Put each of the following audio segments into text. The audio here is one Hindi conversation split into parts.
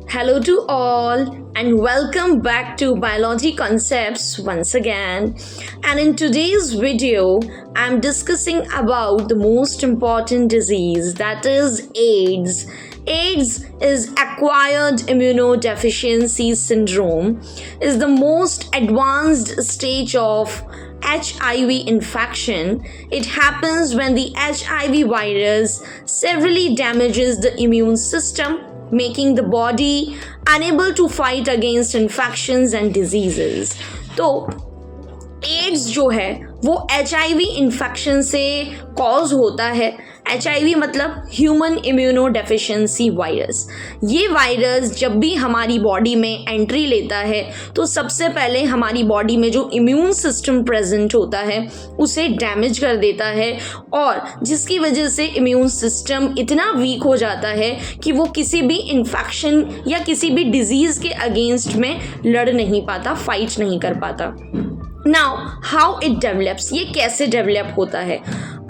Hello to all, and welcome back to Biology Concepts once again. And in today's video, I'm discussing about the most important disease, that is AIDS. AIDS is acquired immunodeficiency syndrome, is the most advanced stage of HIV infection. It happens when the HIV virus severely damages the immune system, making the body unable to fight against infections and diseases. तो एड्स जो है वो HIV इन्फेक्शन से कॉज होता है. HIV मतलब ह्यूमन इम्यूनो डेफिशिएंसी वायरस. ये वायरस जब भी हमारी बॉडी में एंट्री लेता है तो सबसे पहले हमारी बॉडी में जो इम्यून सिस्टम प्रेजेंट होता है उसे डैमेज कर देता है, और जिसकी वजह से इम्यून सिस्टम इतना वीक हो जाता है कि वो किसी भी इन्फेक्शन या किसी भी डिजीज़ के अगेंस्ट में लड़ नहीं पाता, फाइट नहीं कर पाता. नाउ हाउ इट डेवलप्स, ये कैसे डेवलप होता है?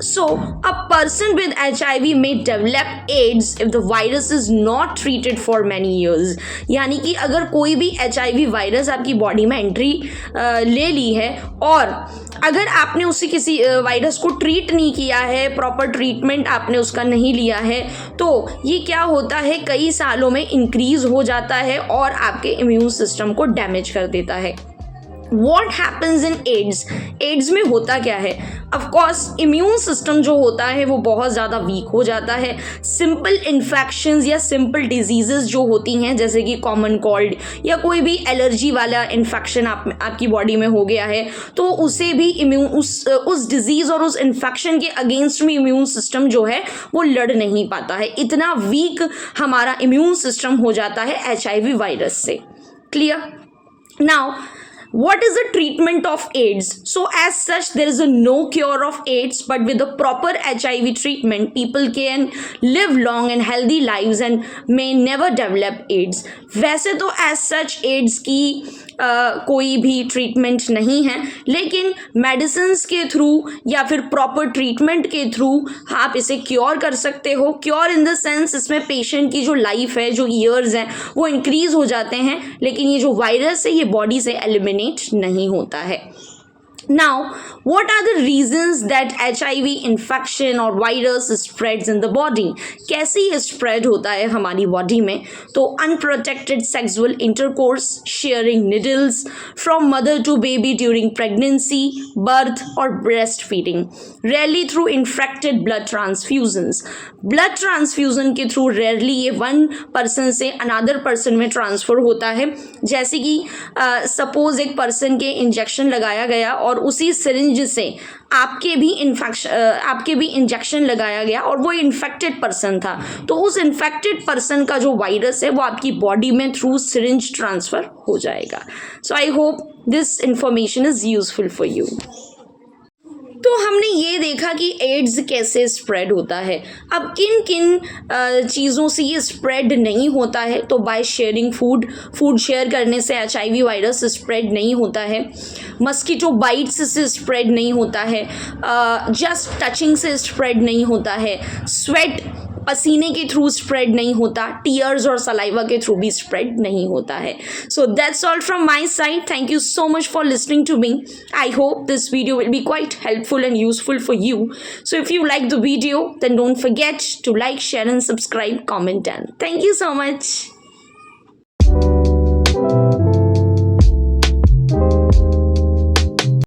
So, a person with HIV may develop AIDS if the virus is not treated for many years. यानी कि अगर कोई भी HIV वायरस आपकी बॉडी में एंट्री ले ली है और अगर आपने उसे किसी वायरस को ट्रीट नहीं किया है, प्रॉपर ट्रीटमेंट आपने उसका नहीं लिया है, तो ये क्या होता है, कई सालों में इंक्रीज हो जाता है और आपके इम्यून सिस्टम को डैमेज कर देता है. What happens in AIDS? AIDS में होता क्या है? ऑफकोर्स इम्यून सिस्टम जो होता है वो बहुत ज़्यादा वीक हो जाता है. सिंपल इन्फेक्शंस या सिंपल डिजीजेस जो होती हैं, जैसे कि कॉमन कोल्ड या कोई भी एलर्जी वाला इन्फेक्शन आपकी बॉडी में हो गया है, तो उसे भी इम्यून उस डिजीज़ और उस इन्फेक्शन के अगेंस्ट में इम्यून सिस्टम जो है वो लड़ नहीं पाता है. इतना वीक हमारा इम्यून सिस्टम हो जाता है HIV वायरस से. Clear? Now what is the treatment of AIDS? So as such, there is a no cure of AIDS, but with the proper HIV treatment, people can live long and healthy lives and may never develop AIDS. वैसे तो as such AIDS की कोई भी ट्रीटमेंट नहीं है, लेकिन मेडिसिन्स के थ्रू या फिर प्रॉपर ट्रीटमेंट के थ्रू आप इसे क्योर कर सकते हो. क्योर इन द सेंस, इसमें पेशेंट की जो लाइफ है, जो ईयर्स हैं, वो इंक्रीज हो जाते हैं, लेकिन ये जो वायरस है ये बॉडी से एलिमिनेट नहीं होता है. Now, what are the reasons that HIV infection or virus spreads in the body? कैसे ये spread होता है हमारी बॉडी में? तो unprotected sexual intercourse, sharing needles from mother to baby during pregnancy, birth or breastfeeding, rarely through infected blood transfusions. Blood transfusion के थ्रू rarely ये one person से another person में ट्रांसफ़र होता है. जैसे कि सपोज एक पर्सन के इंजेक्शन लगाया गया और उसी सिरिंज से आपके भी इंजेक्शन लगाया गया और वो इन्फेक्टेड पर्सन था, तो उस इन्फेक्टेड पर्सन का जो वायरस है वो आपकी बॉडी में थ्रू सिरिंज ट्रांसफ़र हो जाएगा. So I hope this information is useful for you. तो हमने ये देखा कि एड्स कैसे स्प्रेड होता है. अब किन किन चीज़ों से ये स्प्रेड नहीं होता है? तो बाय शेयरिंग फूड शेयर करने से HIV वायरस स्प्रेड नहीं होता है. मस्कीटो बाइट्स से स्प्रेड नहीं होता है. जस्ट टचिंग से स्प्रेड नहीं होता है. स्वेट, पसीने के थ्रू स्प्रेड नहीं होता. टीयर्स और सलाइवा के थ्रू भी स्प्रेड नहीं होता है. So that's all from my side. Thank you so much for listening to me. I hope this video will be quite helpful and useful for you. So if you like the video, then don't forget to like, share and subscribe, comment and thank you so much.